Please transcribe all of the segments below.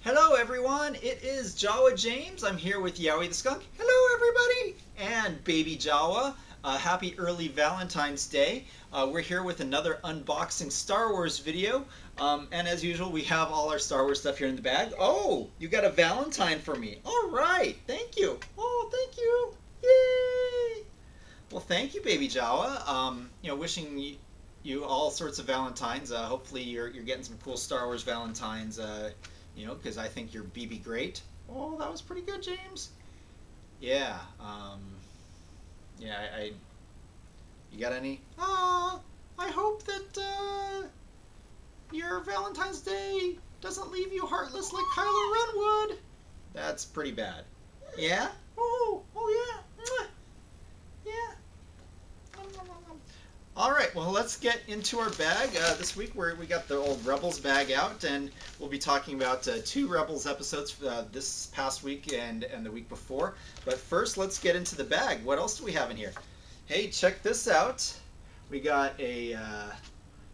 Hello everyone, it is Jawa James. I'm here with Yowie the Skunk. Hello everybody! And Baby Jawa. Happy early Valentine's Day. We're here with another unboxing Star Wars video. And as usual, we have all our Star Wars stuff here in the bag. Oh, you got a Valentine for me. All right, thank you. Oh, thank you. Yay! Well, thank you, Baby Jawa. Wishing you all sorts of Valentines. Hopefully you're getting some cool Star Wars Valentines. Because I think you're BB great. Oh, that was pretty good, James. Yeah. I you got any? I hope that your Valentine's Day doesn't leave you heartless like Kylo Ren would. That's pretty bad. Yeah? Oh yeah. Mwah. Yeah. All right, well, let's get into our bag. This week we got the old Rebels bag out, and we'll be talking about two Rebels episodes this past week and the week before. But first, let's get into the bag. What else do we have in here? Hey, check this out. We got a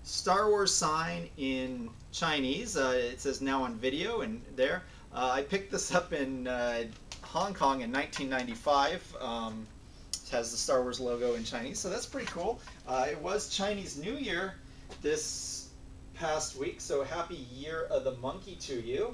Star Wars sign in Chinese. It says now on video, and there. I picked this up in Hong Kong in 1995. Has the Star Wars logo in Chinese, so that's pretty cool. It was Chinese New Year this past week, so happy Year of the Monkey to you.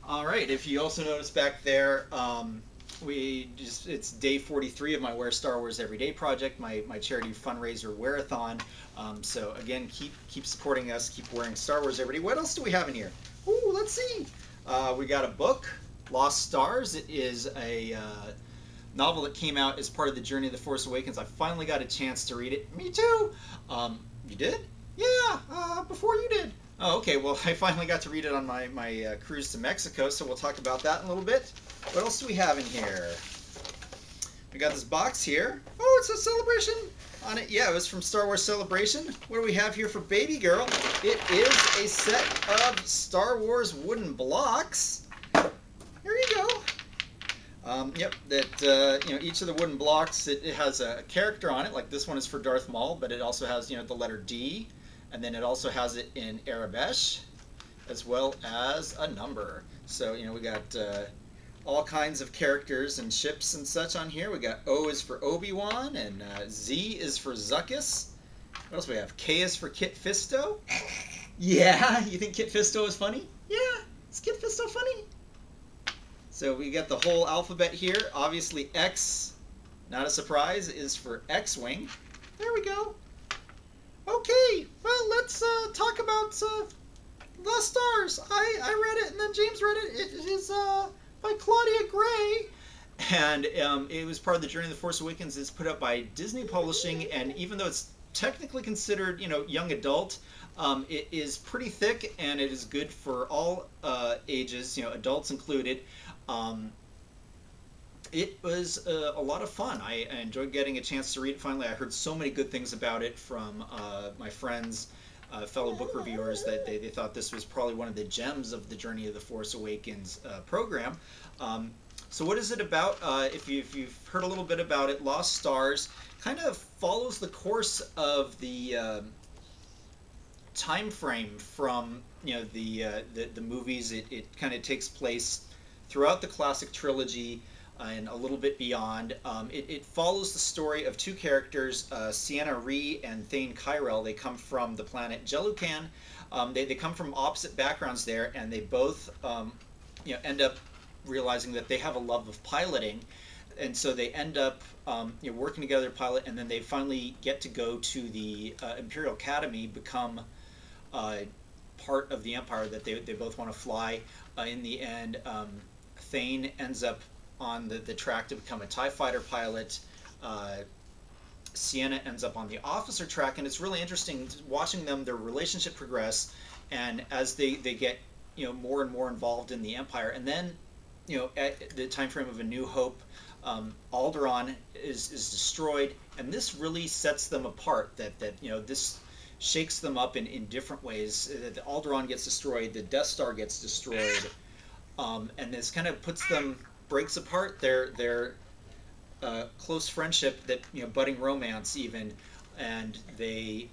All right, if you also notice back there, it's day 43 of my Wear Star Wars Everyday project, my charity fundraiser Wearathon. So again, keep supporting us, keep wearing Star Wars every day. What else do we have in here? Ooh, let's see. We got a book. Lost Stars. It is a novel that came out as part of the Journey of the Force Awakens. I finally got a chance to read it. Me too. You did? Yeah, before you did. Oh, okay. Well, I finally got to read it on my cruise to Mexico, so we'll talk about that in a little bit. What else do we have in here? We got this box here. Oh, it's a Celebration on it. Yeah, it was from Star Wars Celebration. What do we have here for Baby Girl? It is a set of Star Wars wooden blocks. Here you go. Each of the wooden blocks, it has a character on it. Like this one is for Darth Maul, but it also has, the letter D, and then it also has it in Arabesh, as well as a number. So, we got all kinds of characters and ships and such on here. We got O is for Obi-Wan, and Z is for Zuckuss. What else do we have? K is for Kit Fisto. Yeah, you think Kit Fisto is funny? Yeah, is Kit Fisto funny? So we got the whole alphabet here. Obviously X, not a surprise, is for X-Wing. There we go. Okay, well, let's talk about Lost Stars. I read it, and then James read it. It is by Claudia Gray. And it was part of the Journey of the Force Awakens. It's put up by Disney Publishing, and even though it's technically considered, young adult, it is pretty thick, and it is good for all ages, adults included. It was a lot of fun. I enjoyed getting a chance to read it finally. I heard so many good things about it from my friends, fellow book reviewers, that they thought this was probably one of the gems of the Journey of the Force Awakens program. So what is it about? If you've heard a little bit about it, Lost Stars kind of follows the course of the time frame from the movies. It kind of takes place throughout the classic trilogy and a little bit beyond. It follows the story of two characters, Sienna Ree and Thane Kyrell. They come from the planet Jelucan. They come from opposite backgrounds there, and they both end up realizing that they have a love of piloting, and so they end up working together to pilot, and then they finally get to go to the Imperial Academy, become part of the Empire that they both want to fly. In the end, Thane ends up on the track to become a TIE fighter pilot. Sienna ends up on the officer track, and it's really interesting watching their relationship progress, and as they get more and more involved in the Empire. And then at the time frame of A New Hope, Alderaan is destroyed, and this really sets them apart. That this shakes them up in different ways. The Alderaan gets destroyed, the Death Star gets destroyed, and this kind of breaks apart their close friendship, that budding romance even, and they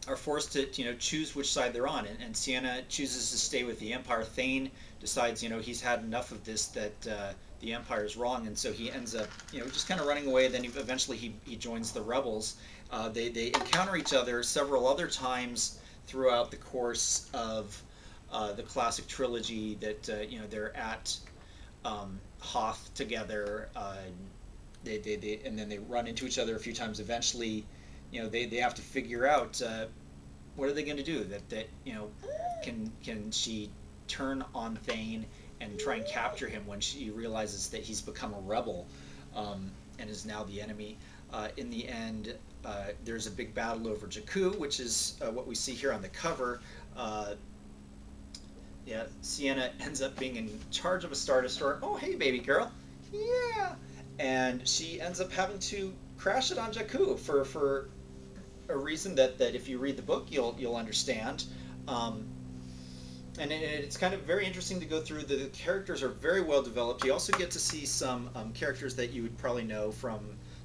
are forced to choose which side they're on, and Sienna chooses to stay with the Empire. Thane decides he's had enough of this, that the Empire is wrong, and so he ends up just kind of running away. Then eventually he joins the rebels. They encounter each other several other times throughout the course of the classic trilogy. That they're at Hoth together. And then they run into each other a few times. Eventually, they have to figure out what are they going to do. Can she turn on Thane and try and capture him when she realizes that he's become a rebel, and is now the enemy. In the end, there's a big battle over Jakku, which is what we see here on the cover. Sienna ends up being in charge of a Star Destroyer. Oh, hey, baby girl. Yeah. And she ends up having to crash it on Jakku for a reason that if you read the book, you'll understand. And it's kind of very interesting to go through. The characters are very well developed. You also get to see some characters that you would probably know from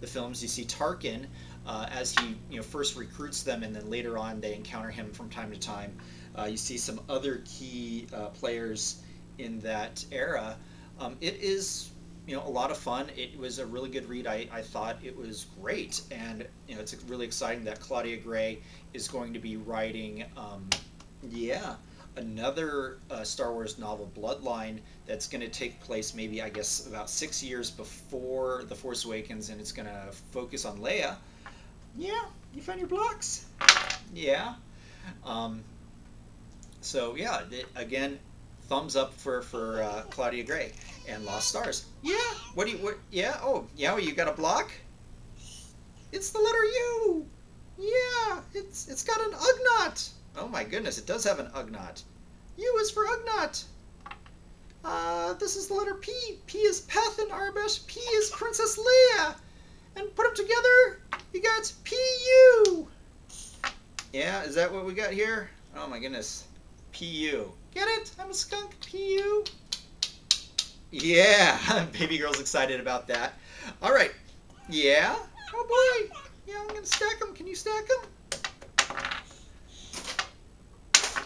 the films. You see Tarkin as he first recruits them, and then later on they encounter him from time to time. You see some other key players in that era. It is a lot of fun. It was a really good read. I thought it was great, and it's really exciting that Claudia Gray is going to be writing another Star Wars novel, Bloodline, that's going to take place maybe, I guess, about 6 years before The Force Awakens, and it's going to focus on Leia. Yeah, you found your blocks? Yeah. Again, thumbs up for Claudia Gray. And Lost Stars. Yeah. Well, you got a block? It's the letter U. Yeah. It's got an Ugnaught. Oh my goodness, it does have an Ugnaught. U is for Ugnaught. This is the letter P. P is Pathan Arbesh. P is Princess Leia. And put them together, you got P-U. Yeah, is that what we got here? Oh my goodness. P-U. Get it? I'm a skunk. P-U. Yeah, baby girl's excited about that. All right. Yeah. Oh boy. Yeah, I'm gonna stack them. Can you stack them?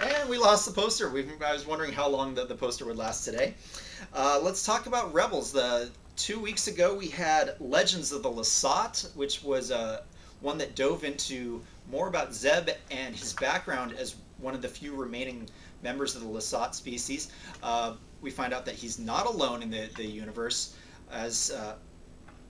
And we lost the poster. I was wondering how long the poster would last today. Let's talk about Rebels. 2 weeks ago we had Legends of the Lasat, which was one that dove into more about Zeb and his background as one of the few remaining members of the Lasat species. We find out that he's not alone in the universe, as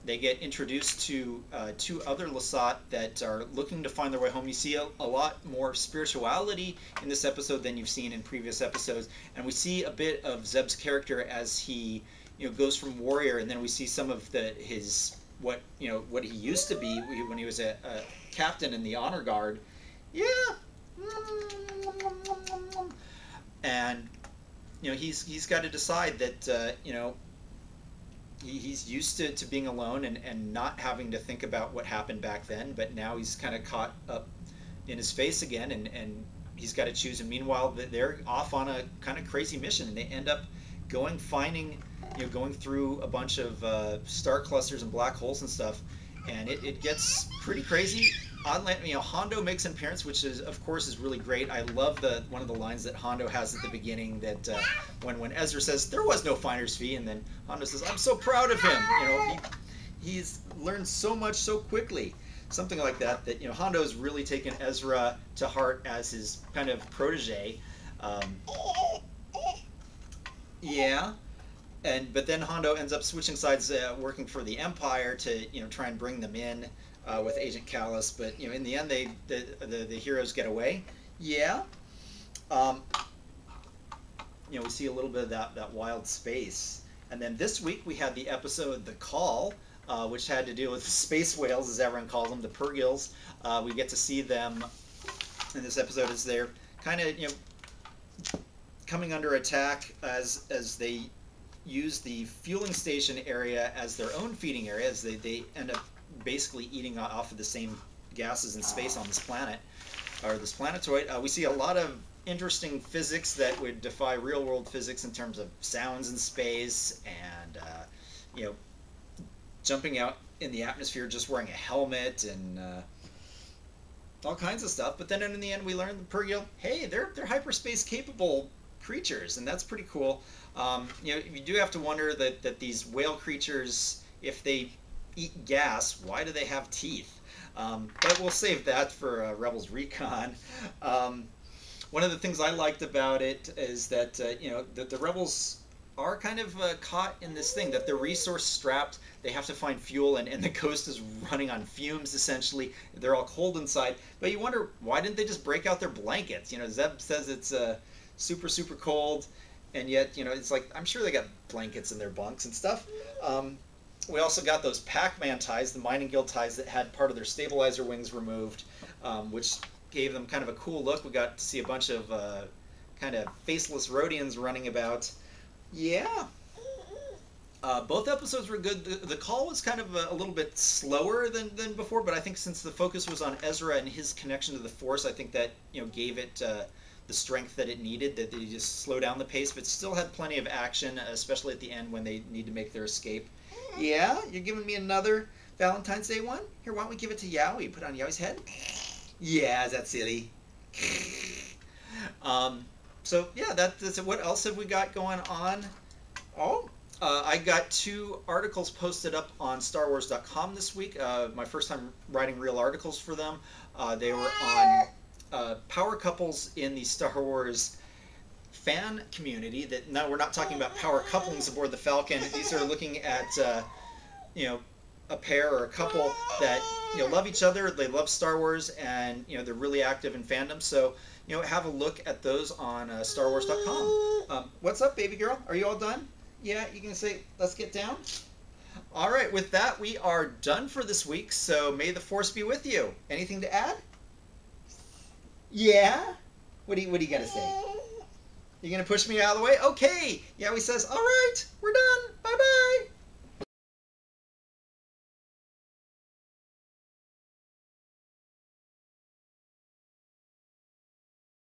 they get introduced to two other Lasat that are looking to find their way home. You see a lot more spirituality in this episode than you've seen in previous episodes, and we see a bit of Zeb's character as he goes from warrior, and then we see some of what he used to be when he was a captain in the honor guard. Yeah. And he's got to decide that he's used to being alone and not having to think about what happened back then, but now he's kind of caught up in his face again, and he's got to choose. And meanwhile, they're off on a kind of crazy mission, and they end up going through a bunch of star clusters and black holes and stuff, and it gets pretty crazy. Hondo makes an appearance, which is, of course, is really great. I love one of the lines that Hondo has at the beginning, that when Ezra says there was no finder's fee, and then Hondo says, "I'm so proud of him." He's learned so much so quickly, something like that. That Hondo's really taken Ezra to heart as his kind of protege. But then Hondo ends up switching sides, working for the Empire to try and bring them in. With Agent Callus, but in the end, the heroes get away. Yeah. We see a little bit of that wild space, and then this week we had the episode "The Call," which had to deal with the space whales, as everyone calls them, the Purgils. We get to see them in this episode as they're kind of coming under attack as they use the fueling station area as their own feeding area, as they end up basically eating off of the same gases in space on this planet, or this planetoid. We see a lot of interesting physics that would defy real-world physics in terms of sounds in space, and jumping out in the atmosphere just wearing a helmet, and all kinds of stuff. But then in the end, we learned the Purrgil, hey, they're hyperspace capable creatures, and that's pretty cool. You do have to wonder that these whale creatures, if they eat gas, why do they have teeth? But we'll save that for Rebels Recon. One of the things I liked about it is that the Rebels are kind of caught in this thing that they're resource strapped. They have to find fuel, and the coast is running on fumes essentially. They're all cold inside. But you wonder, why didn't they just break out their blankets? Zeb says it's super, super cold, and yet, it's like, I'm sure they got blankets in their bunks and stuff. We also got those Pac-Man ties, the mining guild ties that had part of their stabilizer wings removed, which gave them kind of a cool look. We got to see a bunch of kind of faceless Rhodians running about. Yeah. Both episodes were good. The call was kind of a little bit slower than before, but I think since the focus was on Ezra and his connection to the Force, I think that gave it the strength that it needed. That they just slow down the pace, but still had plenty of action, especially at the end when they need to make their escape. Yeah, you're giving me another Valentine's Day one? Here, why don't we give it to Yowie? Put it on Yowie's head. Yeah, is that silly? So yeah, that's it. What else have we got going on? Oh, I got 2 articles posted up on StarWars.com this week. My first time writing real articles for them. They were on power couples in the Star Wars fan community. That now we're not talking about power couplings aboard the Falcon. These are looking at a pair or a couple that love each other. They love Star Wars, and they're really active in fandom. So have a look at those on StarWars.com. What's up, baby girl? Are you all done? Yeah, you can say, let's get down. All right, with that, we are done for this week. So may the Force be with you. Anything to add? Yeah. What do you gotta say? You gonna push me out of the way? Okay. Yeah, he says, all right, we're done.